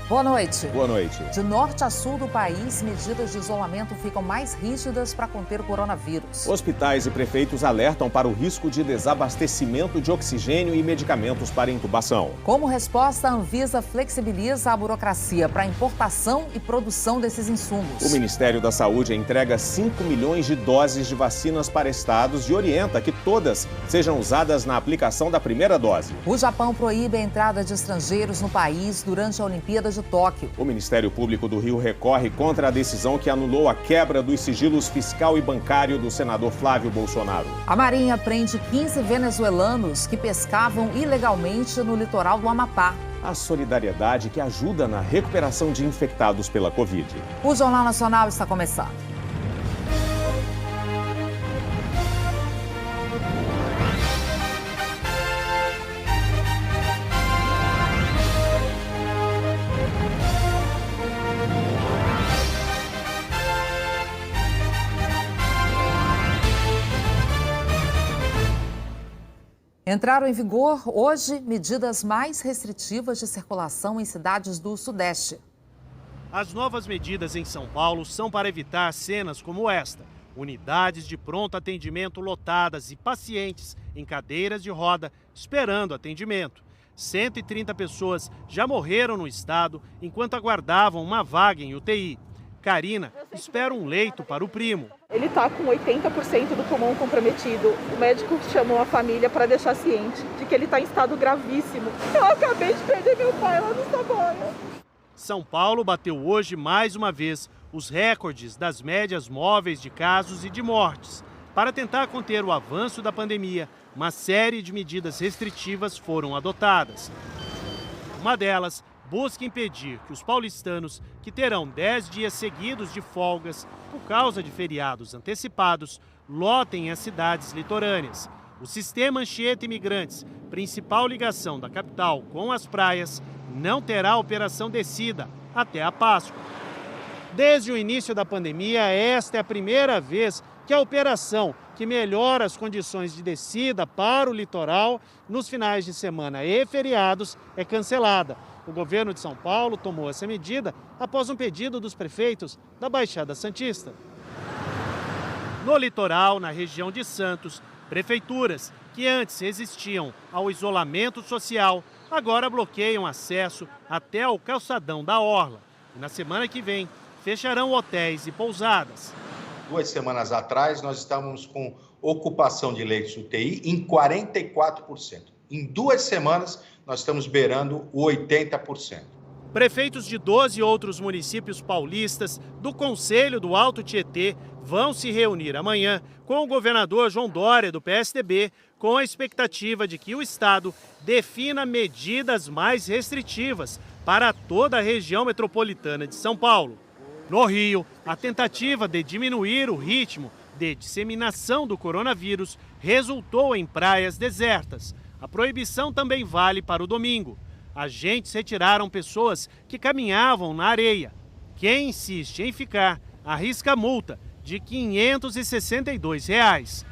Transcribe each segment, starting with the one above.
Boa noite. Boa noite. De norte a sul do país, medidas de isolamento ficam mais rígidas para conter o coronavírus. Hospitais e prefeitos alertam para o risco de desabastecimento de oxigênio e medicamentos para intubação. Como resposta, a Anvisa flexibiliza a burocracia para a importação e produção desses insumos. O Ministério da Saúde entrega 5 milhões de doses de vacinas para estados e orienta que todas sejam usadas na aplicação da primeira dose. O Japão proíbe a entrada de estrangeiros no país durante a Olimpíada de Tóquio. O Ministério Público do Rio recorre contra a decisão que anulou a quebra dos sigilos fiscal e bancário do senador Flávio Bolsonaro. A Marinha prende 15 venezuelanos que pescavam ilegalmente no litoral do Amapá. A solidariedade que ajuda na recuperação de infectados pela Covid. O Jornal Nacional está começando. Entraram em vigor hoje medidas mais restritivas de circulação em cidades do Sudeste. As novas medidas em São Paulo são para evitar cenas como esta. Unidades de pronto atendimento lotadas e pacientes em cadeiras de roda esperando atendimento. 130 pessoas já morreram no estado enquanto aguardavam uma vaga em UTI. Karina espera um leito para o primo. Ele está com 80% do pulmão comprometido. O médico chamou a família para deixar ciente de que ele está em estado gravíssimo. Eu acabei de perder meu pai lá no Saboia. São Paulo bateu hoje mais uma vez os recordes das médias móveis de casos e de mortes. Para tentar conter o avanço da pandemia, uma série de medidas restritivas foram adotadas. Uma delas busca impedir que os paulistanos, que terão 10 dias seguidos de folgas por causa de feriados antecipados, lotem as cidades litorâneas. O sistema Anchieta Imigrantes, principal ligação da capital com as praias, não terá operação descida até a Páscoa. Desde o início da pandemia, esta é a primeira vez que a operação que melhora as condições de descida para o litoral nos finais de semana e feriados é cancelada. O governo de São Paulo tomou essa medida após um pedido dos prefeitos da Baixada Santista. No litoral, na região de Santos, prefeituras que antes resistiam ao isolamento social, agora bloqueiam acesso até o calçadão da Orla. E na semana que vem, fecharão hotéis e pousadas. 2 semanas atrás, nós estávamos com ocupação de leitos UTI em 44%. Em 2 semanas, nós estamos beirando o 80%. Prefeitos de 12 outros municípios paulistas do Conselho do Alto Tietê vão se reunir amanhã com o governador João Dória, do PSDB, com a expectativa de que o estado defina medidas mais restritivas para toda a região metropolitana de São Paulo. No Rio, a tentativa de diminuir o ritmo de disseminação do coronavírus resultou em praias desertas. A proibição também vale para o domingo. Agentes retiraram pessoas que caminhavam na areia. Quem insiste em ficar arrisca multa de R$ 562.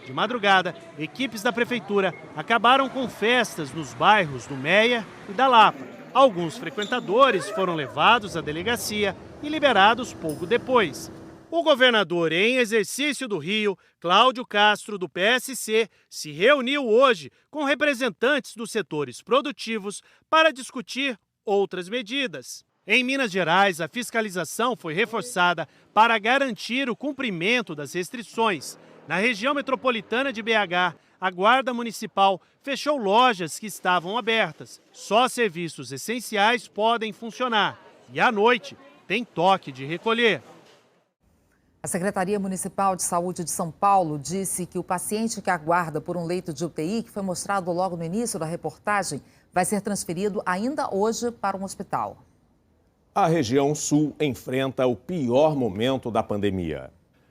De madrugada, equipes da prefeitura acabaram com festas nos bairros do Meia e da Lapa. Alguns frequentadores foram levados à delegacia e liberados pouco depois. O governador em exercício do Rio, Cláudio Castro, do PSC, se reuniu hoje com representantes dos setores produtivos para discutir outras medidas. Em Minas Gerais, a fiscalização foi reforçada para garantir o cumprimento das restrições. Na região metropolitana de BH, a Guarda Municipal fechou lojas que estavam abertas. Só serviços essenciais podem funcionar. E à noite, tem toque de recolher. A Secretaria Municipal de Saúde de São Paulo disse que o paciente que aguarda por um leito de UTI, que foi mostrado logo no início da reportagem, vai ser transferido ainda hoje para um hospital. A região sul enfrenta o pior momento da pandemia.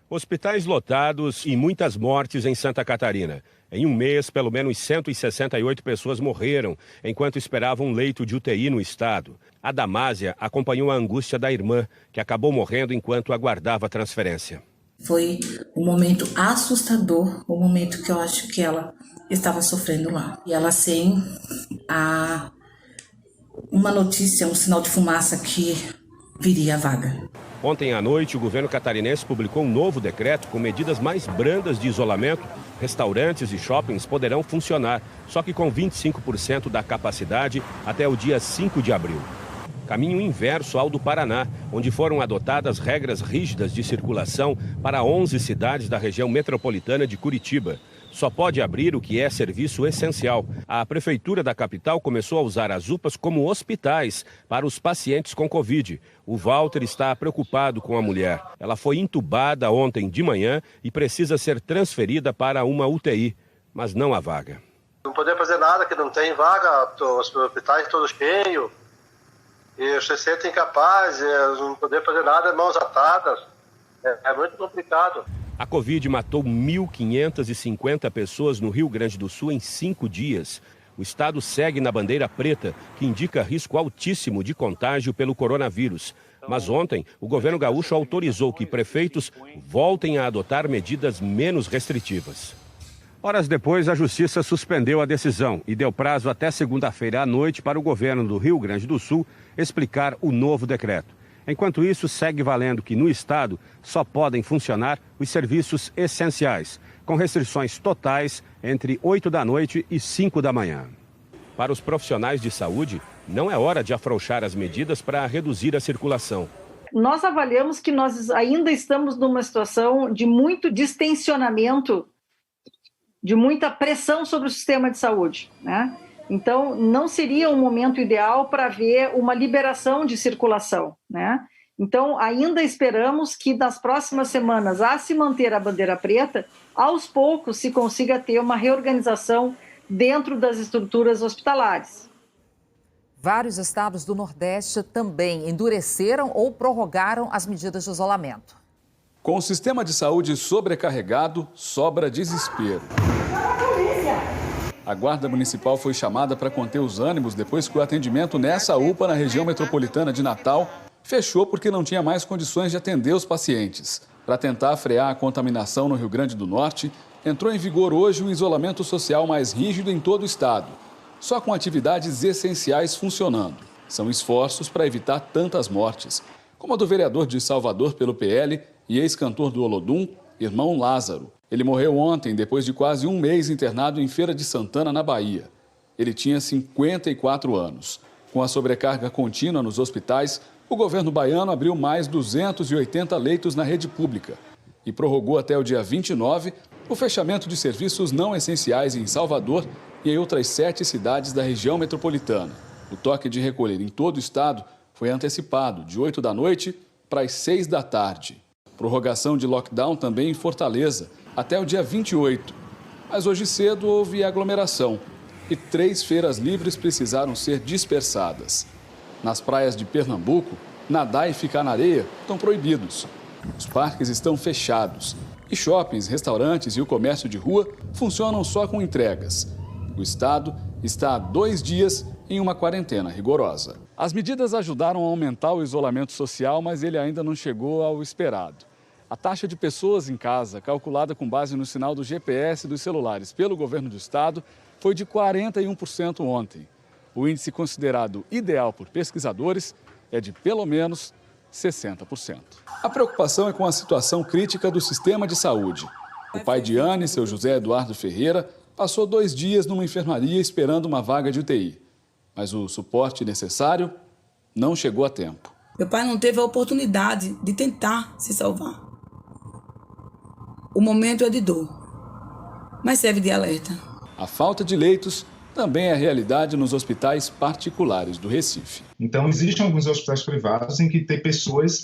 Hospitais lotados e muitas mortes em Santa Catarina. Em um mês, pelo menos 168 pessoas morreram enquanto esperavam um leito de UTI no estado. A Damásia acompanhou a angústia da irmã, que acabou morrendo enquanto aguardava a transferência. Foi um momento assustador, o momento que eu acho que ela estava sofrendo lá. E ela sem uma notícia, um sinal de fumaça que viria a vaga. Ontem à noite, o governo catarinense publicou um novo decreto com medidas mais brandas de isolamento. Restaurantes e shoppings poderão funcionar, só que com 25% da capacidade até o dia 5 de abril. Caminho inverso ao do Paraná, onde foram adotadas regras rígidas de circulação para 11 cidades da região metropolitana de Curitiba. Só pode abrir o que é serviço essencial. A prefeitura da capital começou a usar as UPAs como hospitais para os pacientes com Covid. O Walter está preocupado com a mulher. Ela foi entubada ontem de manhã e precisa ser transferida para uma UTI, mas não há vaga. Não poder fazer nada, que não tem vaga, os hospitais todos cheios, e você se sente incapaz, não poder fazer nada, mãos atadas, é muito complicado. A Covid matou 1.550 pessoas no Rio Grande do Sul em 5 dias. O estado segue na bandeira preta, que indica risco altíssimo de contágio pelo coronavírus. Mas ontem, o governo gaúcho autorizou que prefeitos voltem a adotar medidas menos restritivas. Horas depois, a Justiça suspendeu a decisão e deu prazo até segunda-feira à noite para o governo do Rio Grande do Sul explicar o novo decreto. Enquanto isso, segue valendo que no estado só podem funcionar os serviços essenciais, com restrições totais entre 8 da noite e 5 da manhã. Para os profissionais de saúde, não é hora de afrouxar as medidas para reduzir a circulação. Nós avaliamos que nós ainda estamos numa situação de muito distensionamento, de muita pressão sobre o sistema de saúde, né? Então, não seria um momento ideal para ver uma liberação de circulação, né? Então, ainda esperamos que nas próximas semanas, a se manter a bandeira preta, aos poucos se consiga ter uma reorganização dentro das estruturas hospitalares. Vários estados do Nordeste também endureceram ou prorrogaram as medidas de isolamento. Com o sistema de saúde sobrecarregado, sobra desespero. A Guarda Municipal foi chamada para conter os ânimos depois que o atendimento nessa UPA na região metropolitana de Natal fechou porque não tinha mais condições de atender os pacientes. Para tentar frear a contaminação no Rio Grande do Norte, entrou em vigor hoje o isolamento social mais rígido em todo o estado, só com atividades essenciais funcionando. São esforços para evitar tantas mortes, como a do vereador de Salvador pelo PL e ex-cantor do Olodum, irmão Lázaro. Ele morreu ontem, depois de quase um mês internado em Feira de Santana, na Bahia. Ele tinha 54 anos. Com a sobrecarga contínua nos hospitais, o governo baiano abriu mais 280 leitos na rede pública e prorrogou até o dia 29 o fechamento de serviços não essenciais em Salvador e em outras 7 cidades da região metropolitana. O toque de recolher em todo o estado foi antecipado de 8 da noite para as 6 da tarde. Prorrogação de lockdown também em Fortaleza, até o dia 28. Mas hoje cedo houve aglomeração e 3 feiras livres precisaram ser dispersadas. Nas praias de Pernambuco, nadar e ficar na areia estão proibidos. Os parques estão fechados e shoppings, restaurantes e o comércio de rua funcionam só com entregas. O estado está há 2 dias em uma quarentena rigorosa. As medidas ajudaram a aumentar o isolamento social, mas ele ainda não chegou ao esperado. A taxa de pessoas em casa, calculada com base no sinal do GPS dos celulares pelo governo do estado, foi de 41% ontem. O índice considerado ideal por pesquisadores é de pelo menos 60%. A preocupação é com a situação crítica do sistema de saúde. O pai de Anne, seu José Eduardo Ferreira, passou 2 dias numa enfermaria esperando uma vaga de UTI. Mas o suporte necessário não chegou a tempo. Meu pai não teve a oportunidade de tentar se salvar. O momento é de dor, mas serve de alerta. A falta de leitos também é realidade nos hospitais particulares do Recife. Então, existem alguns hospitais privados em que tem pessoas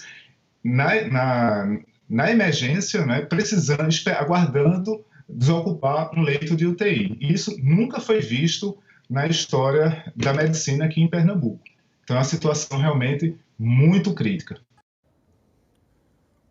na emergência, né, precisando, aguardando desocupar um leito de UTI. E isso nunca foi visto na história da medicina aqui em Pernambuco. Então, é uma situação realmente muito crítica.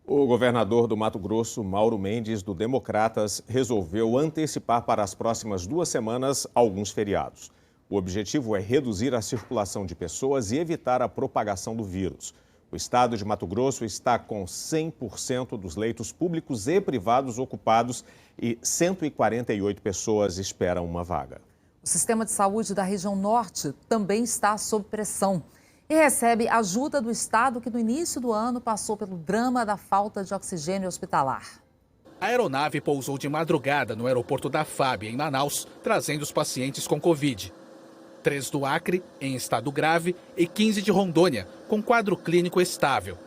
O governador do Mato Grosso, Mauro Mendes, do Democratas, resolveu antecipar para as próximas 2 semanas alguns feriados. O objetivo é reduzir a circulação de pessoas e evitar a propagação do vírus. O estado de Mato Grosso está com 100% dos leitos públicos e privados ocupados e 148 pessoas esperam uma vaga. O sistema de saúde da região norte também está sob pressão e recebe ajuda do estado que no início do ano passou pelo drama da falta de oxigênio hospitalar. A aeronave pousou de madrugada no aeroporto da FAB, em Manaus, trazendo os pacientes com Covid. 3 do Acre, em estado grave, e 15 de Rondônia, com quadro clínico estável.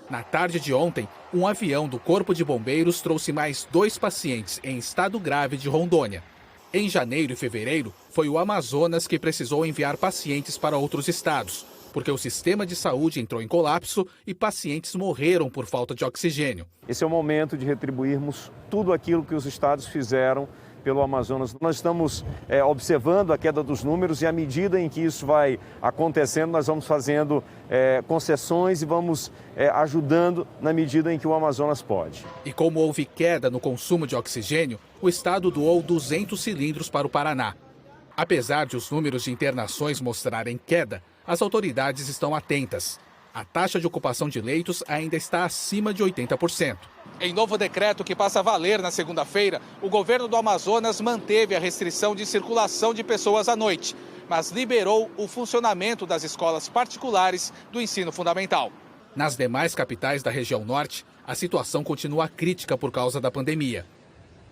Na tarde de ontem, um avião do Corpo de Bombeiros trouxe mais 2 pacientes em estado grave de Rondônia. Em janeiro e fevereiro, foi o Amazonas que precisou enviar pacientes para outros estados, porque o sistema de saúde entrou em colapso e pacientes morreram por falta de oxigênio. Esse é o momento de retribuirmos tudo aquilo que os estados fizeram pelo Amazonas. Nós estamos observando a queda dos números e à medida em que isso vai acontecendo, nós vamos fazendo concessões e vamos ajudando na medida em que o Amazonas pode. E como houve queda no consumo de oxigênio, o estado doou 200 cilindros para o Paraná. Apesar de os números de internações mostrarem queda, as autoridades estão atentas. A taxa de ocupação de leitos ainda está acima de 80%. Em novo decreto que passa a valer na segunda-feira, o governo do Amazonas manteve a restrição de circulação de pessoas à noite, mas liberou o funcionamento das escolas particulares do ensino fundamental. Nas demais capitais da região norte, a situação continua crítica por causa da pandemia.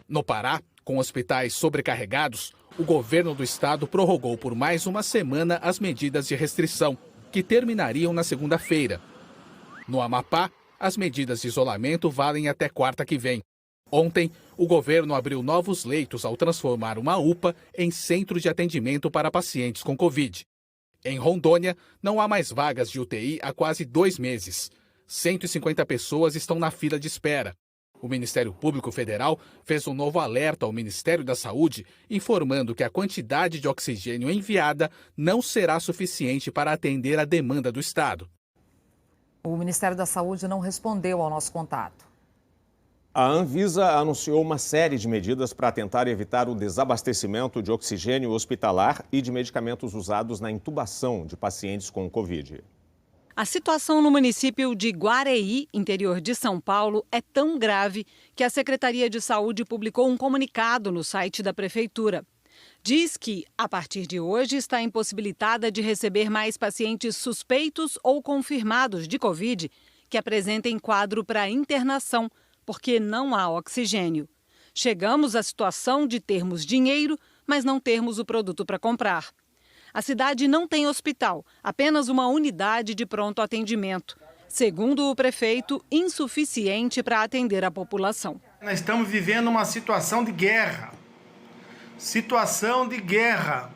No Pará, com hospitais sobrecarregados, o governo do estado prorrogou por mais uma semana as medidas de restrição, que terminariam na segunda-feira. No Amapá, as medidas de isolamento valem até quarta que vem. Ontem, o governo abriu novos leitos ao transformar uma UPA em centro de atendimento para pacientes com Covid. Em Rondônia, não há mais vagas de UTI há quase 2 meses. 150 pessoas estão na fila de espera. O Ministério Público Federal fez um novo alerta ao Ministério da Saúde, informando que a quantidade de oxigênio enviada não será suficiente para atender a demanda do estado. O Ministério da Saúde não respondeu ao nosso contato. A Anvisa anunciou uma série de medidas para tentar evitar o desabastecimento de oxigênio hospitalar e de medicamentos usados na intubação de pacientes com Covid. A situação no município de Guareí, interior de São Paulo, é tão grave que a Secretaria de Saúde publicou um comunicado no site da Prefeitura. Diz que, a partir de hoje, está impossibilitada de receber mais pacientes suspeitos ou confirmados de Covid que apresentem quadro para internação, porque não há oxigênio. Chegamos à situação de termos dinheiro, mas não termos o produto para comprar. A cidade não tem hospital, apenas uma unidade de pronto atendimento. Segundo o prefeito, insuficiente para atender a população. Nós estamos vivendo uma situação de guerra. Situação de guerra,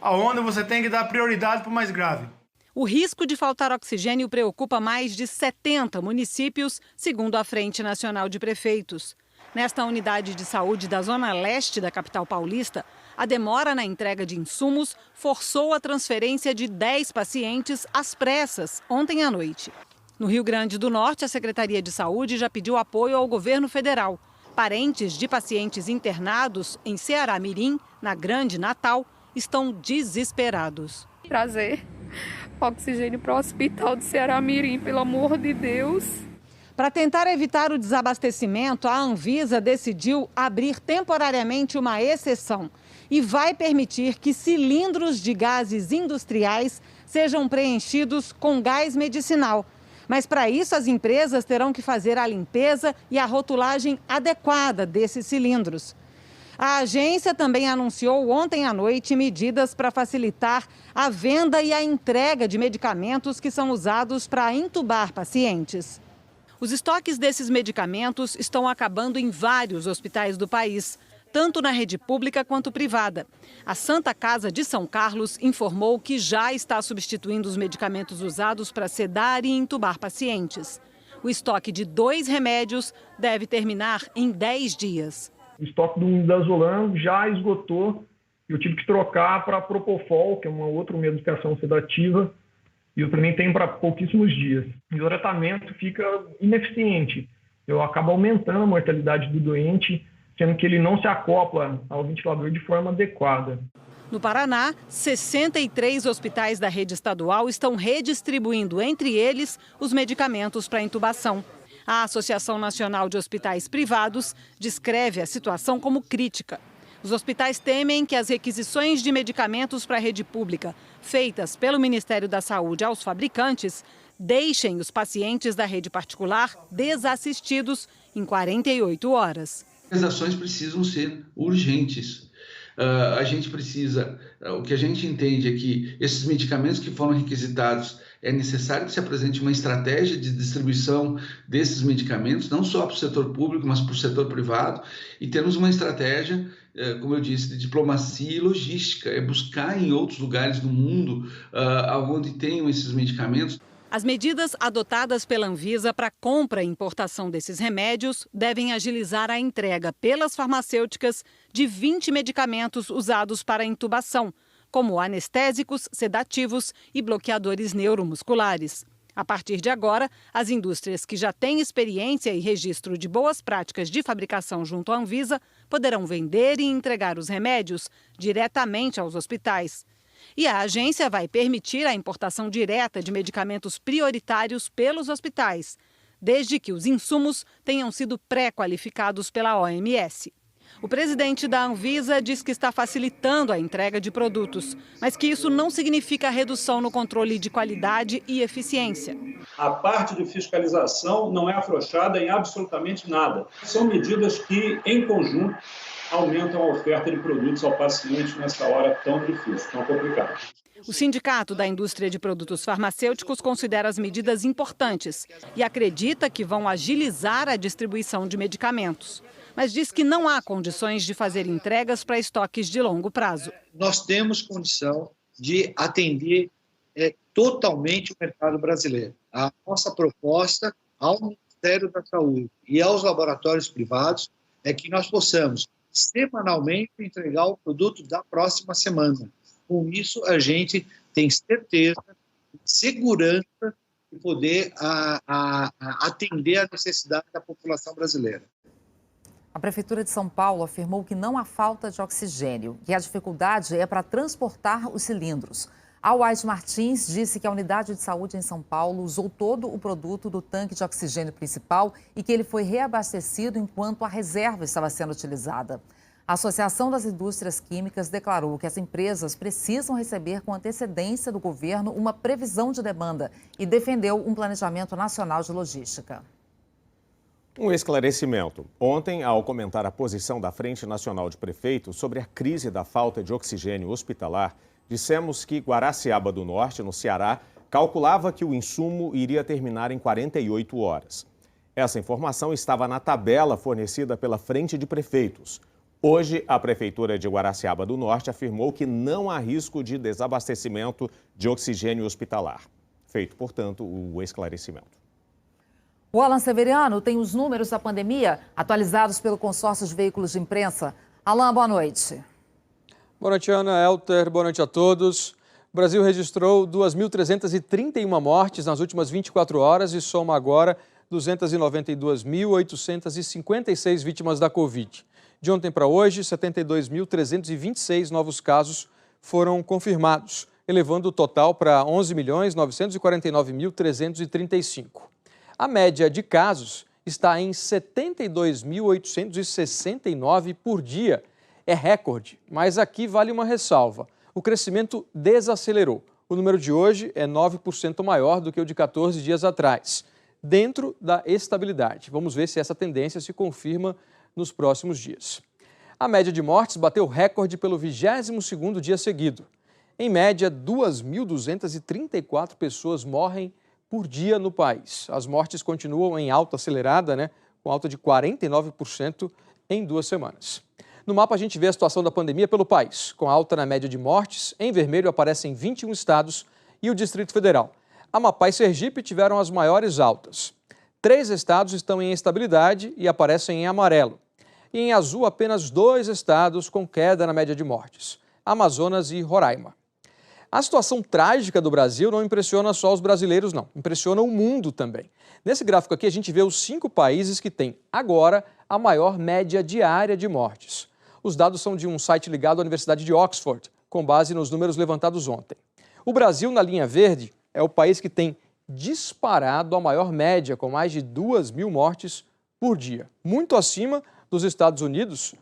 onde você tem que dar prioridade para o mais grave. O risco de faltar oxigênio preocupa mais de 70 municípios, segundo a Frente Nacional de Prefeitos. Nesta unidade de saúde da zona leste da capital paulista, a demora na entrega de insumos forçou a transferência de 10 pacientes às pressas ontem à noite. No Rio Grande do Norte, a Secretaria de Saúde já pediu apoio ao governo federal. Parentes de pacientes internados em Ceará-Mirim, na Grande Natal, estão desesperados. Trazer oxigênio para o hospital de Ceará-Mirim, pelo amor de Deus. Para tentar evitar o desabastecimento, a Anvisa decidiu abrir temporariamente uma exceção e vai permitir que cilindros de gases industriais sejam preenchidos com gás medicinal. Mas para isso as empresas terão que fazer a limpeza e a rotulagem adequada desses cilindros. A agência também anunciou ontem à noite medidas para facilitar a venda e a entrega de medicamentos que são usados para intubar pacientes. Os estoques desses medicamentos estão acabando em vários hospitais do país, tanto na rede pública quanto privada. A Santa Casa de São Carlos informou que já está substituindo os medicamentos usados para sedar e intubar pacientes. O estoque de 2 remédios deve terminar em 10 dias. O estoque do Midazolam já esgotou. Eu tive que trocar para a Propofol, que é uma outra medicação sedativa, e eu também tenho para pouquíssimos dias. E o tratamento fica ineficiente. Eu acabo aumentando a mortalidade do doente, sendo que ele não se acopla ao ventilador de forma adequada. No Paraná, 63 hospitais da rede estadual estão redistribuindo entre eles os medicamentos para intubação. A Associação Nacional de Hospitais Privados descreve a situação como crítica. Os hospitais temem que as requisições de medicamentos para a rede pública, feitas pelo Ministério da Saúde aos fabricantes, deixem os pacientes da rede particular desassistidos em 48 horas. As ações precisam ser urgentes. A gente precisa, o que a gente entende é que esses medicamentos que foram requisitados, é necessário que se apresente uma estratégia de distribuição desses medicamentos, não só para o setor público, mas para o setor privado, e temos uma estratégia, como eu disse, de diplomacia e logística, é buscar em outros lugares do mundo onde tenham esses medicamentos. As medidas adotadas pela Anvisa para compra e importação desses remédios devem agilizar a entrega pelas farmacêuticas de 20 medicamentos usados para intubação, como anestésicos, sedativos e bloqueadores neuromusculares. A partir de agora, as indústrias que já têm experiência e registro de boas práticas de fabricação junto à Anvisa poderão vender e entregar os remédios diretamente aos hospitais. E a agência vai permitir a importação direta de medicamentos prioritários pelos hospitais, desde que os insumos tenham sido pré-qualificados pela OMS. O presidente da Anvisa diz que está facilitando a entrega de produtos, mas que isso não significa redução no controle de qualidade e eficiência. A parte de fiscalização não é afrouxada em absolutamente nada. São medidas que, em conjunto, aumentam a oferta de produtos ao paciente nessa hora tão difícil, tão complicada. O Sindicato da Indústria de Produtos Farmacêuticos considera as medidas importantes e acredita que vão agilizar a distribuição de medicamentos, mas diz que não há condições de fazer entregas para estoques de longo prazo. Nós temos condição de atender totalmente o mercado brasileiro. A nossa proposta ao Ministério da Saúde e aos laboratórios privados é que nós possamos semanalmente entregar o produto da próxima semana. Com isso, a gente tem certeza, segurança de poder atender a necessidade da população brasileira. A Prefeitura de São Paulo afirmou que não há falta de oxigênio e a dificuldade é para transportar os cilindros. A White Martins disse que a unidade de saúde em São Paulo usou todo o produto do tanque de oxigênio principal e que ele foi reabastecido enquanto a reserva estava sendo utilizada. A Associação das Indústrias Químicas declarou que as empresas precisam receber com antecedência do governo uma previsão de demanda e defendeu um planejamento nacional de logística. Um esclarecimento. Ontem, ao comentar a posição da Frente Nacional de Prefeitos sobre a crise da falta de oxigênio hospitalar, dissemos que Guaraciaba do Norte, no Ceará, calculava que o insumo iria terminar em 48 horas. Essa informação estava na tabela fornecida pela Frente de Prefeitos. Hoje, a Prefeitura de Guaraciaba do Norte afirmou que não há risco de desabastecimento de oxigênio hospitalar. Feito, portanto, o esclarecimento. O Alan Severiano tem os números da pandemia atualizados pelo consórcio de veículos de imprensa. Alan, boa noite. Boa noite, Ana, Elter, boa noite a todos. O Brasil registrou 2.331 mortes nas últimas 24 horas e soma agora 292.856 vítimas da Covid. De ontem para hoje, 72.326 novos casos foram confirmados, elevando o total para 11.949.335. A média de casos está em 72.869 por dia. É recorde, mas aqui vale uma ressalva. O crescimento desacelerou. O número de hoje é 9% maior do que o de 14 dias atrás, dentro da estabilidade. Vamos ver se essa tendência se confirma nos próximos dias. A média de mortes bateu recorde pelo 22º dia seguido. Em média, 2.234 pessoas morrem por dia no país. As mortes continuam em alta acelerada, com alta de 49% em 2 semanas. No mapa a gente vê a situação da pandemia pelo país, com alta na média de mortes. Em vermelho aparecem 21 estados e o Distrito Federal. Amapá e Sergipe tiveram as maiores altas. 3 estados estão em estabilidade e aparecem em amarelo. E em azul, apenas 2 estados com queda na média de mortes, Amazonas e Roraima. A situação trágica do Brasil não impressiona só os brasileiros, não. Impressiona o mundo também. Nesse gráfico aqui, a gente vê os 5 países que têm, agora, a maior média diária de mortes. Os dados são de um site ligado à Universidade de Oxford, com base nos números levantados ontem. O Brasil, na linha verde, é o país que tem disparado a maior média, com mais de 2.000 mortes por dia. Muito acima dos Estados Unidos,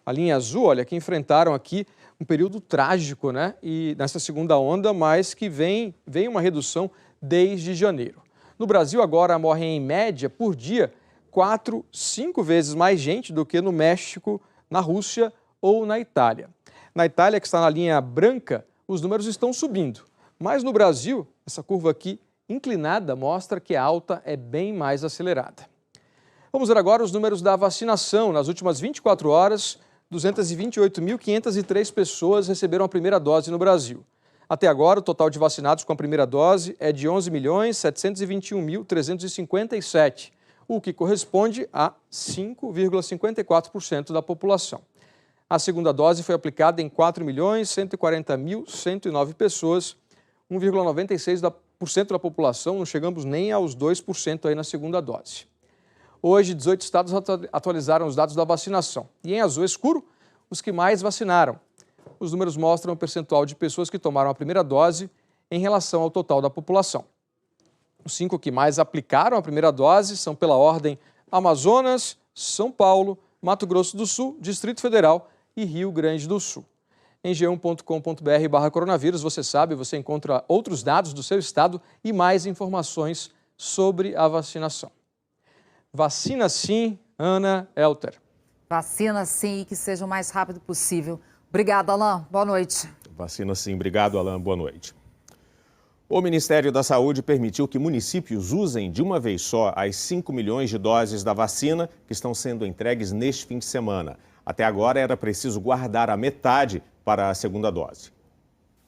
A linha azul, olha, que enfrentaram aqui um período trágico, né? E nessa segunda onda, mas que vem uma redução desde janeiro. No Brasil, agora morrem em média por dia 4, 5 vezes mais gente do que no México, na Rússia ou na Itália. Na Itália, que está na linha branca, os números estão subindo. Mas no Brasil, essa curva aqui inclinada mostra que a alta é bem mais acelerada. Vamos ver agora os números da vacinação. Nas últimas 24 horas, 228.503 pessoas receberam a primeira dose no Brasil. Até agora, o total de vacinados com a primeira dose é de 11.721.357, o que corresponde a 5,54% da população. A segunda dose foi aplicada em 4.140.109 pessoas, 1,96% da população, não chegamos nem aos 2% aí na segunda dose. Hoje, 18 estados atualizaram os dados da vacinação. E em azul escuro, os que mais vacinaram. Os números mostram o percentual de pessoas que tomaram a primeira dose em relação ao total da população. Os 5 que mais aplicaram a primeira dose são pela ordem Amazonas, São Paulo, Mato Grosso do Sul, Distrito Federal e Rio Grande do Sul. Em g1.com.br/coronavírus, você encontra outros dados do seu estado e mais informações sobre a vacinação. Vacina sim, Ana Elter. Vacina sim e que seja o mais rápido possível. Obrigada, Alain. Boa noite. Vacina sim. Obrigado, Alain. Boa noite. O Ministério da Saúde permitiu que municípios usem de uma vez só as 5 milhões de doses da vacina que estão sendo entregues neste fim de semana. Até agora era preciso guardar a metade para a segunda dose.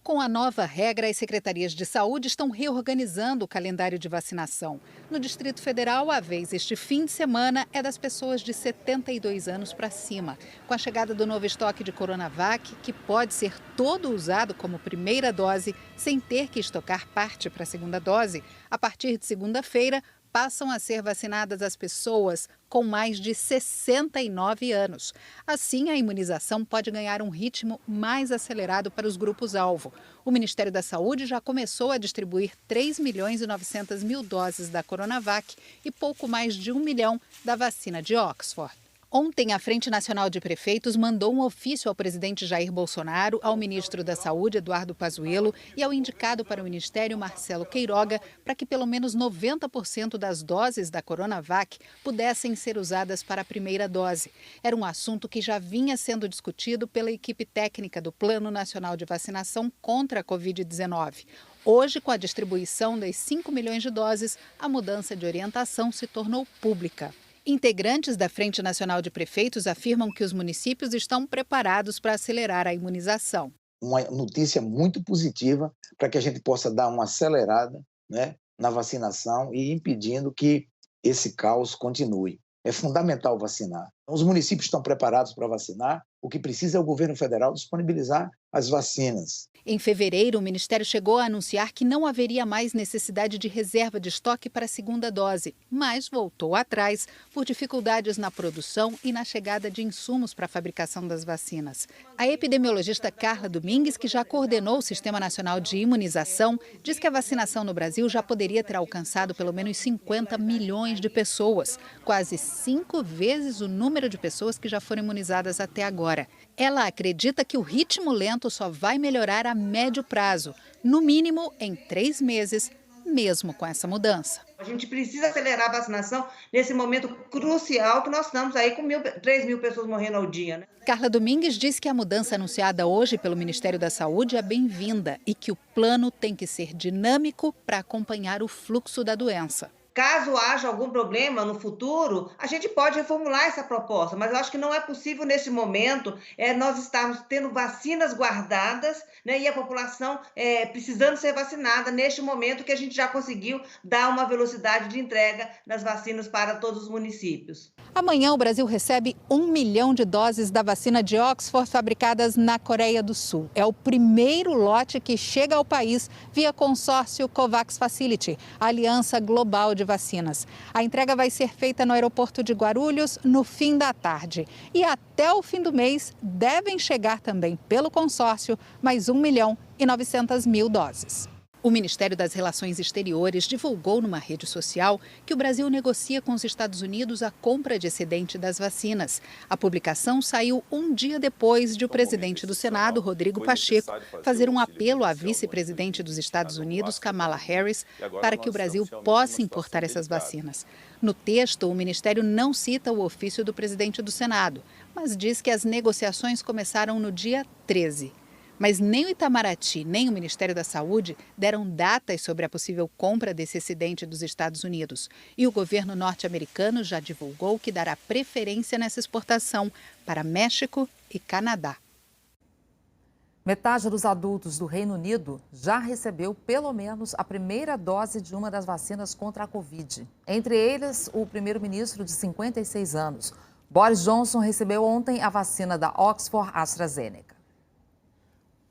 Com a nova regra, as secretarias de saúde estão reorganizando o calendário de vacinação. No Distrito Federal, a vez este fim de semana é das pessoas de 72 anos para cima. Com a chegada do novo estoque de Coronavac, que pode ser todo usado como primeira dose, sem ter que estocar parte para a segunda dose, a partir de segunda-feira, passam a ser vacinadas as pessoas com mais de 69 anos. Assim, a imunização pode ganhar um ritmo mais acelerado para os grupos-alvo. O Ministério da Saúde já começou a distribuir 3.900.000 doses da Coronavac e pouco mais de 1 milhão da vacina de Oxford. Ontem, a Frente Nacional de Prefeitos mandou um ofício ao presidente Jair Bolsonaro, ao ministro da Saúde, Eduardo Pazuello, e ao indicado para o Ministério, Marcelo Queiroga, para que pelo menos 90% das doses da Coronavac pudessem ser usadas para a primeira dose. Era um assunto que já vinha sendo discutido pela equipe técnica do Plano Nacional de Vacinação contra a Covid-19. Hoje, com a distribuição das 5 milhões de doses, a mudança de orientação se tornou pública. Integrantes da Frente Nacional de Prefeitos afirmam que os municípios estão preparados para acelerar a imunização. Uma notícia muito positiva para que a gente possa dar uma acelerada, né, na vacinação e impedindo que esse caos continue. É fundamental vacinar. Os municípios estão preparados para vacinar. O que precisa é o governo federal disponibilizar as vacinas. Em fevereiro, o Ministério chegou a anunciar que não haveria mais necessidade de reserva de estoque para a segunda dose, mas voltou atrás por dificuldades na produção e na chegada de insumos para a fabricação das vacinas. A epidemiologista Carla Domingues, que já coordenou o Sistema Nacional de Imunização, diz que a vacinação no Brasil já poderia ter alcançado pelo menos 50 milhões de pessoas, quase 5 vezes o número de pessoas que já foram imunizadas até agora. Ela acredita que o ritmo lento só vai melhorar a médio prazo, no mínimo em 3 meses, mesmo com essa mudança. A gente precisa acelerar a vacinação nesse momento crucial que nós estamos aí com 3 mil pessoas morrendo ao dia, né? Carla Domingues diz que a mudança anunciada hoje pelo Ministério da Saúde é bem-vinda e que o plano tem que ser dinâmico para acompanhar o fluxo da doença. Caso haja algum problema no futuro, a gente pode reformular essa proposta, mas eu acho que não é possível nesse momento nós estarmos tendo vacinas guardadas, né, e a população precisando ser vacinada neste momento que a gente já conseguiu dar uma velocidade de entrega das vacinas para todos os municípios. Amanhã o Brasil recebe 1 milhão de doses da vacina de Oxford fabricadas na Coreia do Sul. É o primeiro lote que chega ao país via consórcio COVAX Facility, a aliança global de vacinas. A entrega vai ser feita no aeroporto de Guarulhos no fim da tarde. E até o fim do mês devem chegar também pelo consórcio mais 1.900.000 doses. O Ministério das Relações Exteriores divulgou numa rede social que o Brasil negocia com os Estados Unidos a compra de excedente das vacinas. A publicação saiu um dia depois de o presidente do Senado, Rodrigo Pacheco, fazer um apelo à vice-presidente dos Estados Unidos, Kamala Harris, para que o Brasil possa importar essas vacinas. No texto, o Ministério não cita o ofício do presidente do Senado, mas diz que as negociações começaram no dia 13. Mas nem o Itamaraty, nem o Ministério da Saúde deram datas sobre a possível compra desse excedente dos Estados Unidos. E o governo norte-americano já divulgou que dará preferência nessa exportação para México e Canadá. Metade dos adultos do Reino Unido já recebeu pelo menos a primeira dose de uma das vacinas contra a Covid. Entre eles, o primeiro-ministro de 56 anos. Boris Johnson recebeu ontem a vacina da Oxford AstraZeneca.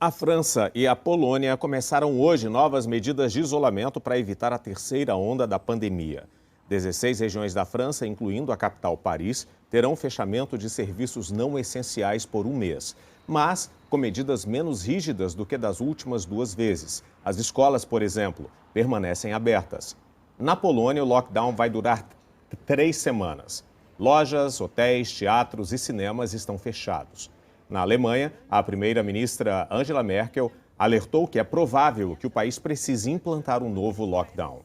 A França e a Polônia começaram hoje novas medidas de isolamento para evitar a terceira onda da pandemia. 16 regiões da França, incluindo a capital Paris, terão fechamento de serviços não essenciais por um mês, mas com medidas menos rígidas do que das últimas 2 vezes. As escolas, por exemplo, permanecem abertas. Na Polônia, o lockdown vai durar 3 semanas. Lojas, hotéis, teatros e cinemas estão fechados. Na Alemanha, a primeira-ministra Angela Merkel alertou que é provável que o país precise implantar um novo lockdown.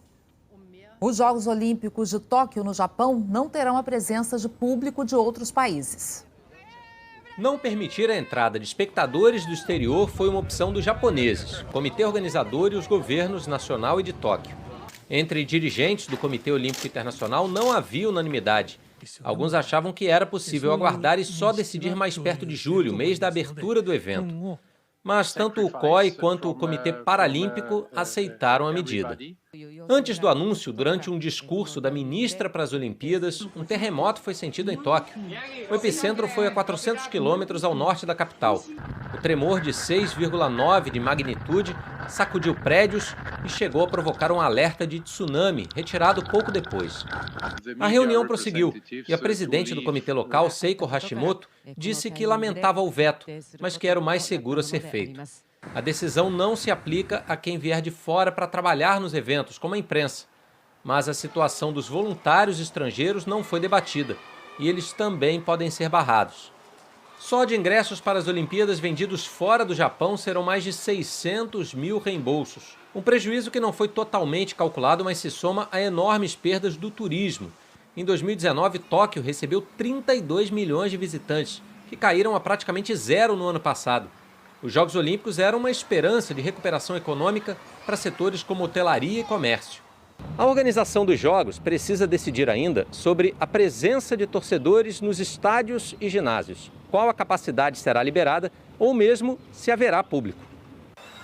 Os Jogos Olímpicos de Tóquio, no Japão, não terão a presença de público de outros países. Não permitir a entrada de espectadores do exterior foi uma opção dos japoneses, o comitê organizador e os governos nacional e de Tóquio. Entre dirigentes do Comitê Olímpico Internacional não havia unanimidade. Alguns achavam que era possível aguardar e só decidir mais perto de julho, mês da abertura do evento. Mas tanto o COI quanto o Comitê Paralímpico aceitaram a medida. Antes do anúncio, durante um discurso da ministra para as Olimpíadas, um terremoto foi sentido em Tóquio. O epicentro foi a 400 quilômetros ao norte da capital. O tremor de 6,9 de magnitude sacudiu prédios e chegou a provocar um alerta de tsunami, retirado pouco depois. A reunião prosseguiu e a presidente do comitê local, Seiko Hashimoto, disse que lamentava o veto, mas que era o mais seguro a ser feito. A decisão não se aplica a quem vier de fora para trabalhar nos eventos, como a imprensa. Mas a situação dos voluntários estrangeiros não foi debatida e eles também podem ser barrados. Só de ingressos para as Olimpíadas vendidos fora do Japão serão mais de 600 mil reembolsos. Um prejuízo que não foi totalmente calculado, mas se soma a enormes perdas do turismo. Em 2019, Tóquio recebeu 32 milhões de visitantes, que caíram a praticamente zero no ano passado. Os Jogos Olímpicos eram uma esperança de recuperação econômica para setores como hotelaria e comércio. A organização dos Jogos precisa decidir ainda sobre a presença de torcedores nos estádios e ginásios, qual a capacidade será liberada ou mesmo se haverá público.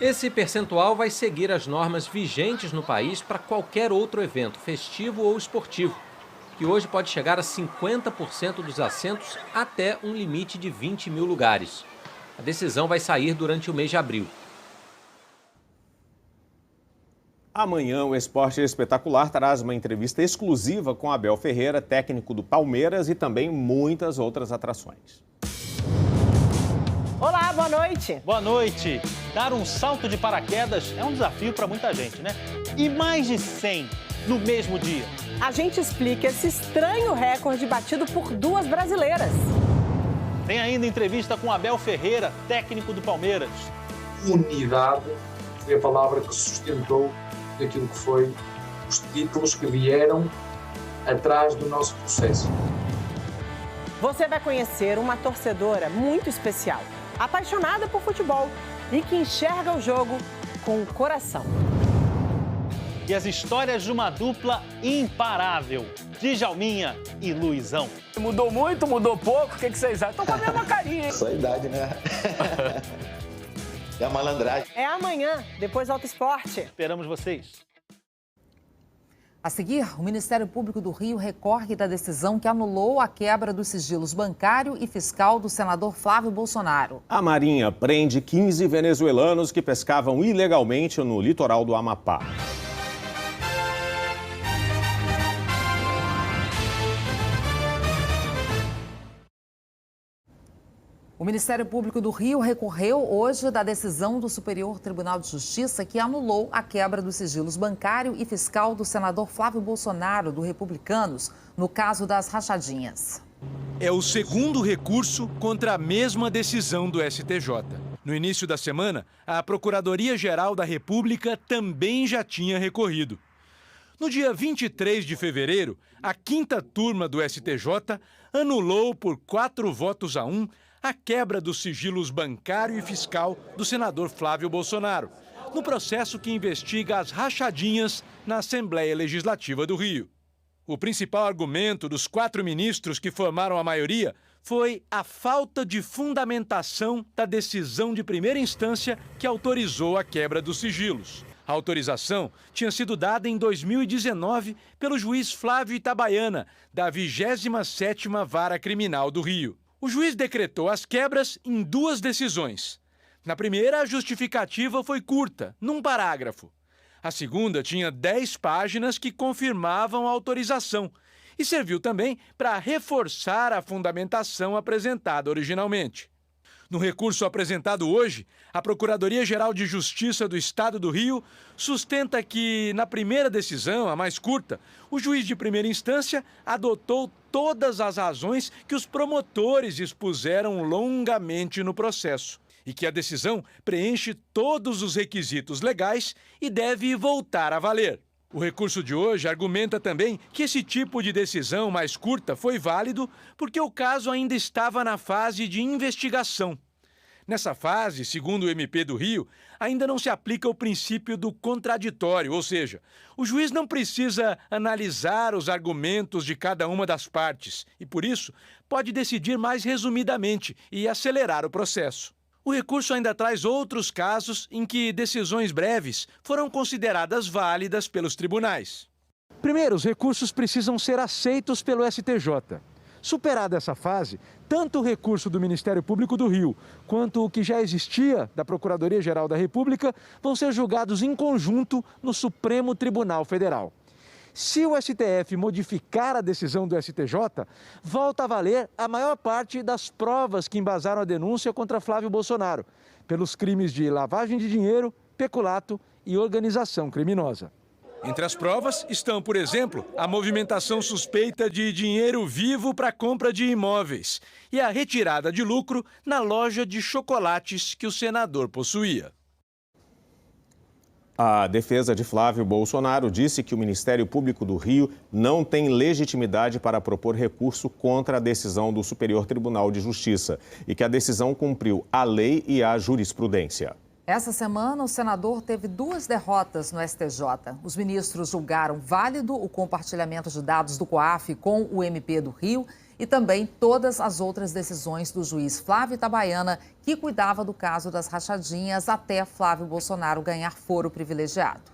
Esse percentual vai seguir as normas vigentes no país para qualquer outro evento, festivo ou esportivo, que hoje pode chegar a 50% dos assentos até um limite de 20 mil lugares. A decisão vai sair durante o mês de abril. Amanhã, o Esporte Espetacular traz uma entrevista exclusiva com Abel Ferreira, técnico do Palmeiras, e também muitas outras atrações. Olá, boa noite. Boa noite. Dar um salto de paraquedas é um desafio para muita gente, né? E mais de 100 no mesmo dia. A gente explica esse estranho recorde batido por 2 brasileiras. Tem ainda entrevista com Abel Ferreira, técnico do Palmeiras. Unidade foi a palavra que sustentou aquilo que foi os títulos que vieram atrás do nosso processo. Você vai conhecer uma torcedora muito especial, apaixonada por futebol e que enxerga o jogo com o coração. E as histórias de uma dupla imparável, Djalminha e Luizão. Mudou muito, mudou pouco, o que vocês acham? Estão com a mesma carinha, hein? Só a idade, né? É a malandragem. É amanhã, depois do Auto Esporte. Esperamos vocês. A seguir, o Ministério Público do Rio recorre da decisão que anulou a quebra dos sigilos bancário e fiscal do senador Flávio Bolsonaro. A Marinha prende 15 venezuelanos que pescavam ilegalmente no litoral do Amapá. O Ministério Público do Rio recorreu hoje da decisão do Superior Tribunal de Justiça que anulou a quebra dos sigilos bancário e fiscal do senador Flávio Bolsonaro, do Republicanos, no caso das rachadinhas. É o segundo recurso contra a mesma decisão do STJ. No início da semana, a Procuradoria-Geral da República também já tinha recorrido. No dia 23 de fevereiro, a quinta turma do STJ anulou por 4-1 a quebra dos sigilos bancário e fiscal do senador Flávio Bolsonaro, no processo que investiga as rachadinhas na Assembleia Legislativa do Rio. O principal argumento dos 4 ministros que formaram a maioria foi a falta de fundamentação da decisão de primeira instância que autorizou a quebra dos sigilos. A autorização tinha sido dada em 2019 pelo juiz Flávio Itabaiana, da 27ª Vara Criminal do Rio. O juiz decretou as quebras em 2 decisões. Na primeira, a justificativa foi curta, num parágrafo. A segunda tinha 10 páginas que confirmavam a autorização e serviu também para reforçar a fundamentação apresentada originalmente. No recurso apresentado hoje, a Procuradoria-Geral de Justiça do Estado do Rio sustenta que, na primeira decisão, a mais curta, o juiz de primeira instância adotou todas as razões que os promotores expuseram longamente no processo e que a decisão preenche todos os requisitos legais e deve voltar a valer. O recurso de hoje argumenta também que esse tipo de decisão mais curta foi válido porque o caso ainda estava na fase de investigação. Nessa fase, segundo o MP do Rio, ainda não se aplica o princípio do contraditório, ou seja, o juiz não precisa analisar os argumentos de cada uma das partes e, por isso, pode decidir mais resumidamente e acelerar o processo. O recurso ainda traz outros casos em que decisões breves foram consideradas válidas pelos tribunais. Primeiro, os recursos precisam ser aceitos pelo STJ. Superada essa fase, tanto o recurso do Ministério Público do Rio quanto o que já existia da Procuradoria-Geral da República vão ser julgados em conjunto no Supremo Tribunal Federal. Se o STF modificar a decisão do STJ, volta a valer a maior parte das provas que embasaram a denúncia contra Flávio Bolsonaro, pelos crimes de lavagem de dinheiro, peculato e organização criminosa. Entre as provas estão, por exemplo, a movimentação suspeita de dinheiro vivo para compra de imóveis e a retirada de lucro na loja de chocolates que o senador possuía. A defesa de Flávio Bolsonaro disse que o Ministério Público do Rio não tem legitimidade para propor recurso contra a decisão do Superior Tribunal de Justiça e que a decisão cumpriu a lei e a jurisprudência. Essa semana, o senador teve 2 derrotas no STJ. Os ministros julgaram válido o compartilhamento de dados do COAF com o MP do Rio e também todas as outras decisões do juiz Flávio Itabaiana, que cuidava do caso das rachadinhas até Flávio Bolsonaro ganhar foro privilegiado.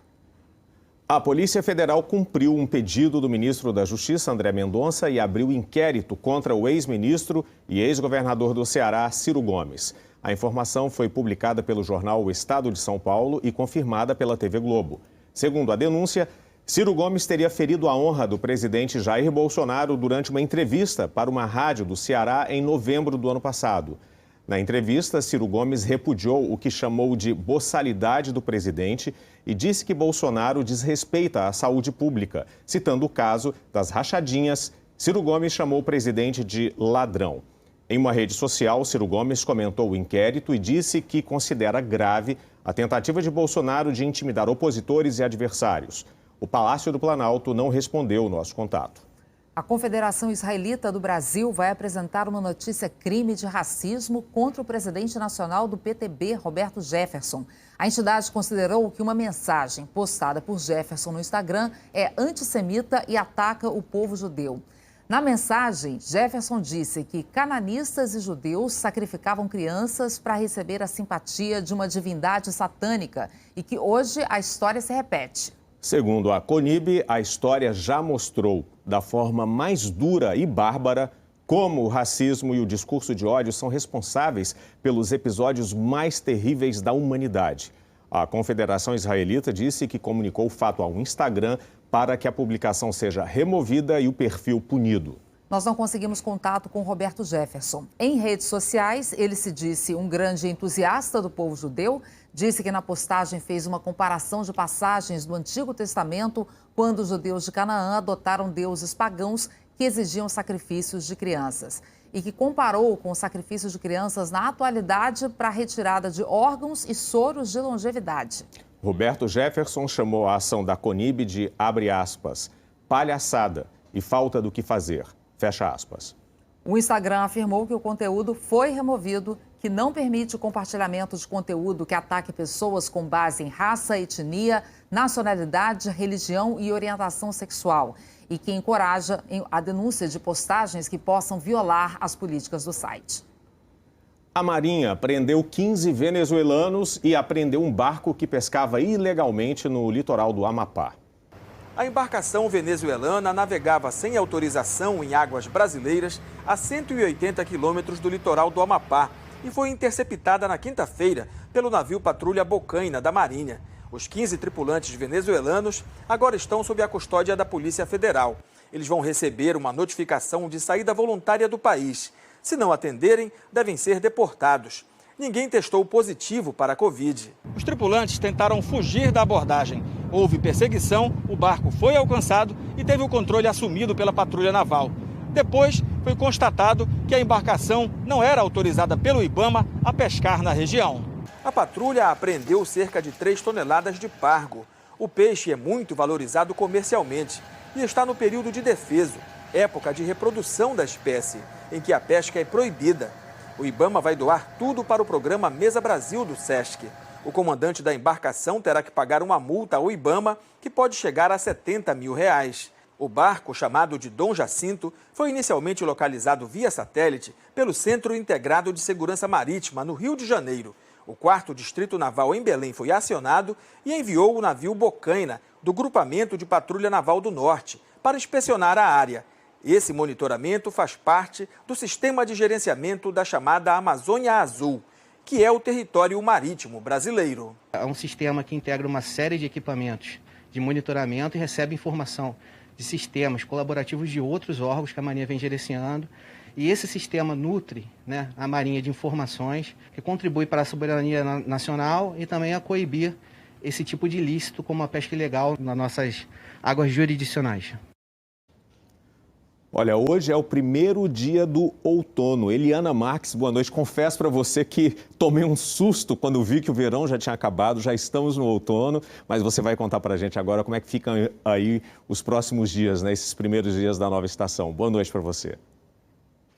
A Polícia Federal cumpriu um pedido do ministro da Justiça, André Mendonça, e abriu inquérito contra o ex-ministro e ex-governador do Ceará, Ciro Gomes. A informação foi publicada pelo jornal O Estado de São Paulo e confirmada pela TV Globo. Segundo a denúncia, Ciro Gomes teria ferido a honra do presidente Jair Bolsonaro durante uma entrevista para uma rádio do Ceará em novembro do ano passado. Na entrevista, Ciro Gomes repudiou o que chamou de boçalidade do presidente e disse que Bolsonaro desrespeita a saúde pública. Citando o caso das rachadinhas, Ciro Gomes chamou o presidente de ladrão. Em uma rede social, Ciro Gomes comentou o inquérito e disse que considera grave a tentativa de Bolsonaro de intimidar opositores e adversários. O Palácio do Planalto não respondeu o nosso contato. A Confederação Israelita do Brasil vai apresentar uma notícia-crime de racismo contra o presidente nacional do PTB, Roberto Jefferson. A entidade considerou que uma mensagem postada por Jefferson no Instagram é antissemita e ataca o povo judeu. Na mensagem, Jefferson disse que cananistas e judeus sacrificavam crianças para receber a simpatia de uma divindade satânica e que hoje a história se repete. Segundo a CONIB, a história já mostrou, da forma mais dura e bárbara, como o racismo e o discurso de ódio são responsáveis pelos episódios mais terríveis da humanidade. A Confederação Israelita disse que comunicou o fato ao Instagram para que a publicação seja removida e o perfil punido. Nós não conseguimos contato com Roberto Jefferson. Em redes sociais, ele se disse um grande entusiasta do povo judeu, disse que na postagem fez uma comparação de passagens do Antigo Testamento quando os judeus de Canaã adotaram deuses pagãos que exigiam sacrifícios de crianças e que comparou com os sacrifícios de crianças na atualidade para a retirada de órgãos e soros de longevidade. Roberto Jefferson chamou a ação da Conib de, abre aspas, palhaçada e falta do que fazer, fecha aspas. O Instagram afirmou que o conteúdo foi removido, que não permite o compartilhamento de conteúdo que ataque pessoas com base em raça, etnia, nacionalidade, religião e orientação sexual e que encoraja a denúncia de postagens que possam violar as políticas do site. A Marinha prendeu 15 venezuelanos e apreendeu um barco que pescava ilegalmente no litoral do Amapá. A embarcação venezuelana navegava sem autorização em águas brasileiras a 180 quilômetros do litoral do Amapá e foi interceptada na quinta-feira pelo navio patrulha Bocaina da Marinha. Os 15 tripulantes venezuelanos agora estão sob a custódia da Polícia Federal. Eles vão receber uma notificação de saída voluntária do país. Se não atenderem, devem ser deportados. Ninguém testou positivo para a Covid. Os tripulantes tentaram fugir da abordagem. Houve perseguição, o barco foi alcançado e teve o controle assumido pela patrulha naval. Depois, foi constatado que a embarcação não era autorizada pelo IBAMA a pescar na região. A patrulha apreendeu cerca de 3 toneladas de pargo. O peixe é muito valorizado comercialmente e está no período de defeso, época de reprodução da espécie, em que a pesca é proibida. O IBAMA vai doar tudo para o programa Mesa Brasil do SESC. O comandante da embarcação terá que pagar uma multa ao IBAMA que pode chegar a R$70 mil. O barco, chamado de Dom Jacinto, foi inicialmente localizado via satélite pelo Centro Integrado de Segurança Marítima, no Rio de Janeiro. O 4º Distrito Naval em Belém foi acionado e enviou o navio Bocaina, do Grupamento de Patrulha Naval do Norte, para inspecionar a área. Esse monitoramento faz parte do sistema de gerenciamento da chamada Amazônia Azul, que é o território marítimo brasileiro. É um sistema que integra uma série de equipamentos de monitoramento e recebe informação de sistemas colaborativos de outros órgãos que a Marinha vem gerenciando. E esse sistema nutre, a Marinha de informações que contribui para a soberania nacional e também a coibir esse tipo de ilícito como a pesca ilegal nas nossas águas jurisdicionais. Olha, hoje é o primeiro dia do outono. Eliana Marques, boa noite. Confesso para você que tomei um susto quando vi que o verão já tinha acabado, já estamos no outono, mas você vai contar para a gente agora como é que ficam aí os próximos dias, esses primeiros dias da nova estação. Boa noite para você.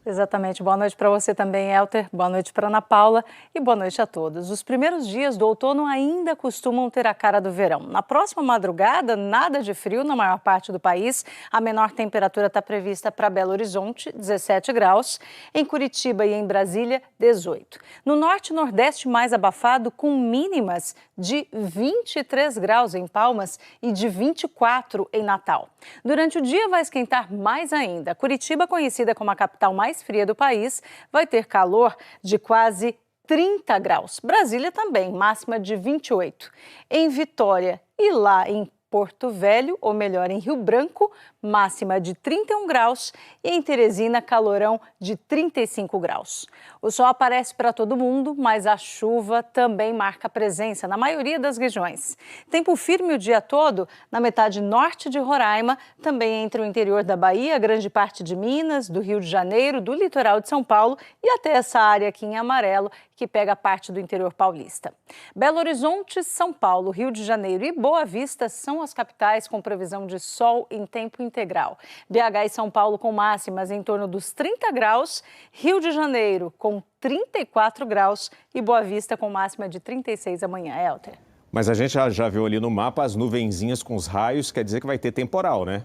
Exatamente. Boa noite para você também, Elter. Boa noite para Ana Paula e boa noite a todos. Os primeiros dias do outono ainda costumam ter a cara do verão. Na próxima madrugada, nada de frio na maior parte do país. A menor temperatura está prevista para Belo Horizonte, 17 graus. Em Curitiba e em Brasília, 18. No norte e nordeste, mais abafado, com mínimas de 23 graus em Palmas e de 24 em Natal. Durante o dia vai esquentar mais ainda. Curitiba, conhecida como a capital mais fria do país, vai ter calor de quase 30 graus. Brasília também, máxima de 28. Em Vitória e lá em Porto Velho, ou melhor, em Rio Branco, máxima de 31 graus e em Teresina, calorão de 35 graus. O sol aparece para todo mundo, mas a chuva também marca presença na maioria das regiões. Tempo firme o dia todo na metade norte de Roraima, também entre o interior da Bahia, grande parte de Minas, do Rio de Janeiro, do litoral de São Paulo e até essa área aqui em amarelo, que pega parte do interior paulista. Belo Horizonte, São Paulo, Rio de Janeiro e Boa Vista são as capitais com previsão de sol em tempo integral. BH e São Paulo com máximas em torno dos 30 graus, Rio de Janeiro com 34 graus e Boa Vista com máxima de 36 amanhã. Elter. Mas a gente já viu ali no mapa as nuvenzinhas com os raios, quer dizer que vai ter temporal, né?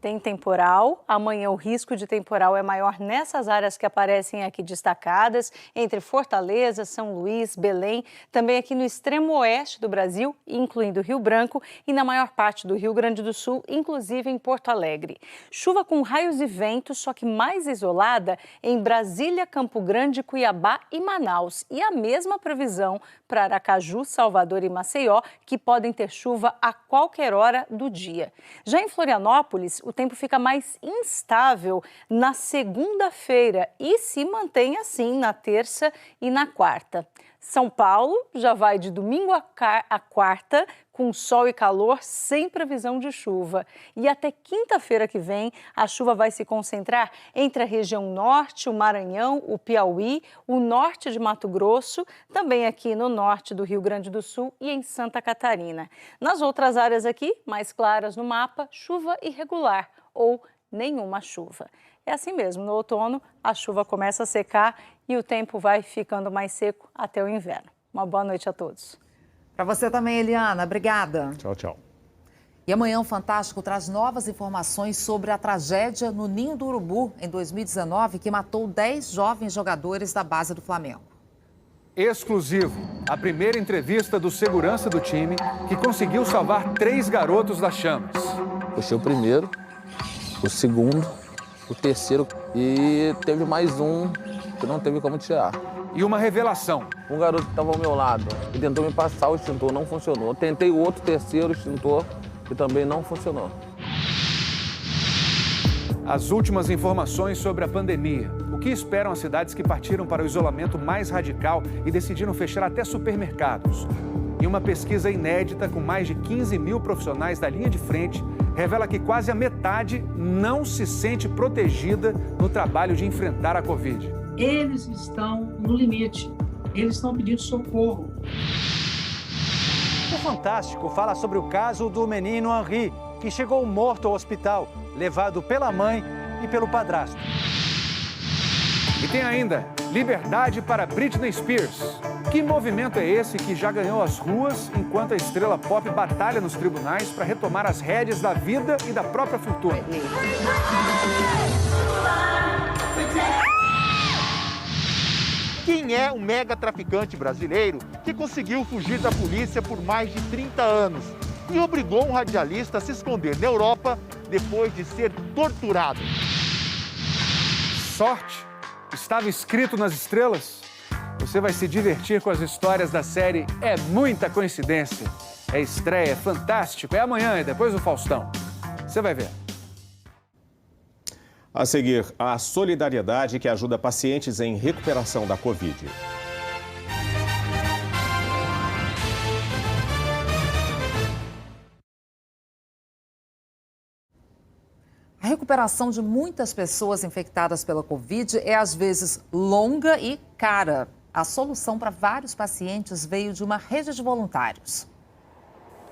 Tem temporal. Amanhã o risco de temporal é maior nessas áreas que aparecem aqui destacadas, entre Fortaleza, São Luís, Belém, também aqui no extremo oeste do Brasil, incluindo Rio Branco, e na maior parte do Rio Grande do Sul, inclusive em Porto Alegre. Chuva com raios e ventos, só que mais isolada em Brasília, Campo Grande, Cuiabá e Manaus. E a mesma previsão para Aracaju, Salvador e Maceió, que podem ter chuva a qualquer hora do dia. Já em Florianópolis, o tempo fica mais instável na segunda-feira e se mantém assim na terça e na quarta. São Paulo já vai de domingo a quarta, com sol e calor, sem previsão de chuva. E até quinta-feira que vem, a chuva vai se concentrar entre a região norte, o Maranhão, o Piauí, o norte de Mato Grosso, também aqui no norte do Rio Grande do Sul e em Santa Catarina. Nas outras áreas aqui, mais claras no mapa, chuva irregular ou nenhuma chuva. É assim mesmo, no outono a chuva começa a secar e o tempo vai ficando mais seco até o inverno. Uma boa noite a todos. Para você também, Eliana. Obrigada. Tchau, tchau. E amanhã o Fantástico traz novas informações sobre a tragédia no Ninho do Urubu, em 2019, que matou 10 jovens jogadores da base do Flamengo. Exclusivo, a primeira entrevista do segurança do time, que conseguiu salvar 3 garotos das chamas. Puxei o primeiro, o segundo, o terceiro e teve mais um que não teve como tirar. E uma revelação. Um garoto que estava ao meu lado e tentou me passar o extintor, não funcionou. Tentei o outro terceiro extintor que também não funcionou. As últimas informações sobre a pandemia. O que esperam as cidades que partiram para o isolamento mais radical e decidiram fechar até supermercados. E uma pesquisa inédita com mais de 15 mil profissionais da linha de frente revela que quase a metade não se sente protegida no trabalho de enfrentar a Covid. Eles estão no limite, eles estão pedindo socorro. O Fantástico fala sobre o caso do menino Henri, que chegou morto ao hospital, levado pela mãe e pelo padrasto. E tem ainda liberdade para Britney Spears. Que movimento é esse que já ganhou as ruas enquanto a estrela pop batalha nos tribunais para retomar as rédeas da vida e da própria fortuna? Quem é o mega traficante brasileiro que conseguiu fugir da polícia por mais de 30 anos e obrigou um radialista a se esconder na Europa depois de ser torturado? Sorte? Estava escrito nas estrelas? Você vai se divertir com as histórias da série É Muita Coincidência. É estreia, é fantástico, é amanhã e depois o Faustão. Você vai ver. A seguir, a solidariedade que ajuda pacientes em recuperação da Covid. A recuperação de muitas pessoas infectadas pela Covid é, às vezes, longa e cara. A solução para vários pacientes veio de uma rede de voluntários.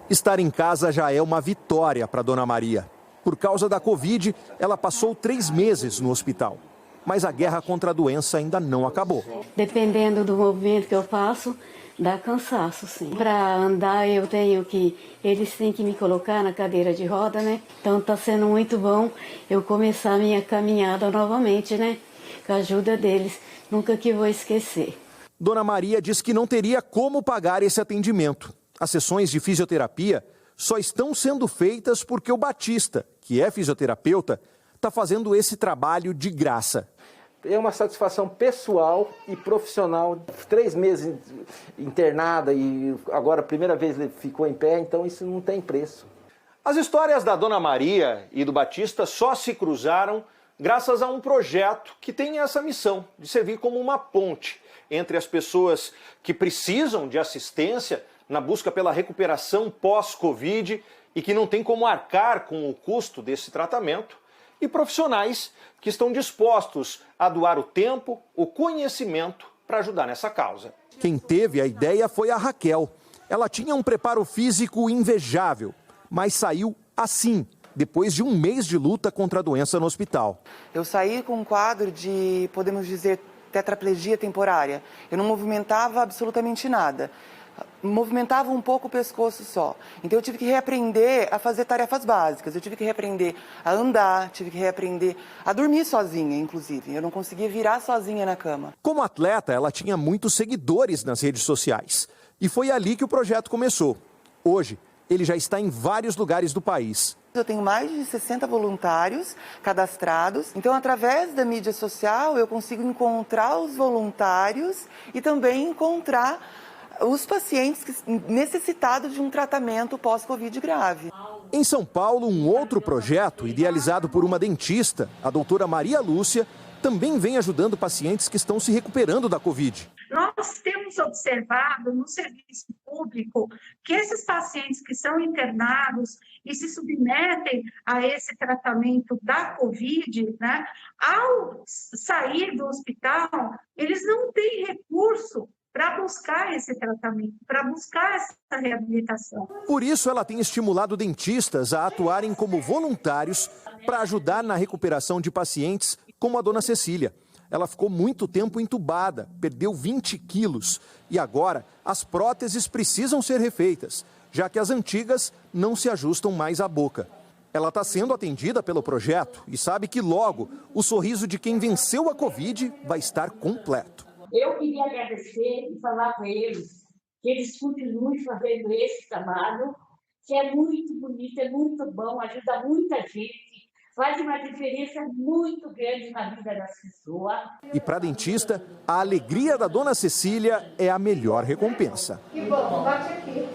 Estar em casa já é uma vitória para Dona Maria. Por causa da Covid, ela passou 3 meses no hospital. Mas a guerra contra a doença ainda não acabou. Dependendo do movimento que eu faço, dá cansaço, sim. Para andar, eles têm que me colocar na cadeira de roda, né? Então está sendo muito bom eu começar a minha caminhada novamente, né? Com a ajuda deles, nunca que vou esquecer. Dona Maria diz que não teria como pagar esse atendimento. As sessões de fisioterapia só estão sendo feitas porque o Batista, que é fisioterapeuta, está fazendo esse trabalho de graça. É uma satisfação pessoal e profissional. 3 meses internada e agora a primeira vez ele ficou em pé, então isso não tem preço. As histórias da Dona Maria e do Batista só se cruzaram graças a um projeto que tem essa missão de servir como uma ponte entre as pessoas que precisam de assistência na busca pela recuperação pós-Covid e que não tem como arcar com o custo desse tratamento, e profissionais que estão dispostos a doar o tempo, o conhecimento para ajudar nessa causa. Quem teve a ideia foi a Raquel. Ela tinha um preparo físico invejável, mas saiu assim, depois de 1 mês de luta contra a doença no hospital. Eu saí com um quadro de, podemos dizer, tetraplegia temporária. Eu não movimentava absolutamente nada. Movimentava um pouco o pescoço só. Então eu tive que reaprender a fazer tarefas básicas. Eu tive que reaprender a andar, tive que reaprender a dormir sozinha, inclusive. Eu não conseguia virar sozinha na cama. Como atleta, ela tinha muitos seguidores nas redes sociais. E foi ali que o projeto começou. Hoje, ele já está em vários lugares do país. Eu tenho mais de 60 voluntários cadastrados. Então, através da mídia social, eu consigo encontrar os voluntários e também encontrar os pacientes necessitados de um tratamento pós-Covid grave. Em São Paulo, um outro projeto, idealizado por uma dentista, a doutora Maria Lúcia, também vem ajudando pacientes que estão se recuperando da Covid. Nós temos observado no serviço público que esses pacientes que são internados e se submetem a esse tratamento da Covid, né, ao sair do hospital, eles não têm recurso para buscar esse tratamento, para buscar essa reabilitação. Por isso, ela tem estimulado dentistas a atuarem como voluntários para ajudar na recuperação de pacientes como a dona Cecília. Ela ficou muito tempo entubada, perdeu 20 quilos e agora as próteses precisam ser refeitas, já que as antigas não se ajustam mais à boca. Ela está sendo atendida pelo projeto e sabe que logo o sorriso de quem venceu a Covid vai estar completo. Eu queria agradecer e falar para eles que eles continuem fazendo esse trabalho, que é muito bonito, é muito bom, ajuda muita gente. Faz uma diferença muito grande na vida das pessoas. E para a dentista, a alegria da dona Cecília é a melhor recompensa. Que bom, bate aqui.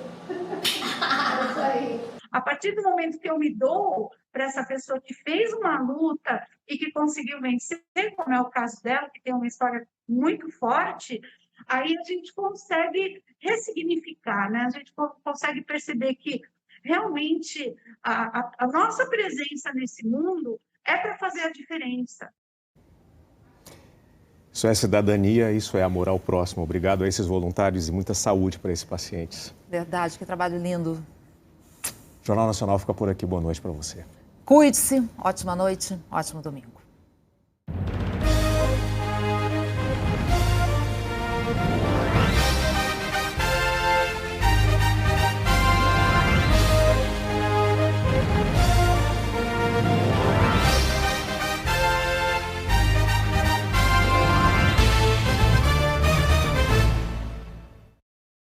A partir do momento que eu me dou para essa pessoa que fez uma luta e que conseguiu vencer, como é o caso dela, que tem uma história muito forte, aí a gente consegue ressignificar, né? A gente consegue perceber que realmente a nossa presença nesse mundo é para fazer a diferença. Isso é cidadania, isso é amor ao próximo. Obrigado a esses voluntários e muita saúde para esses pacientes. Verdade, que trabalho lindo. O Jornal Nacional fica por aqui. Boa noite para você. Cuide-se, ótima noite, ótimo domingo.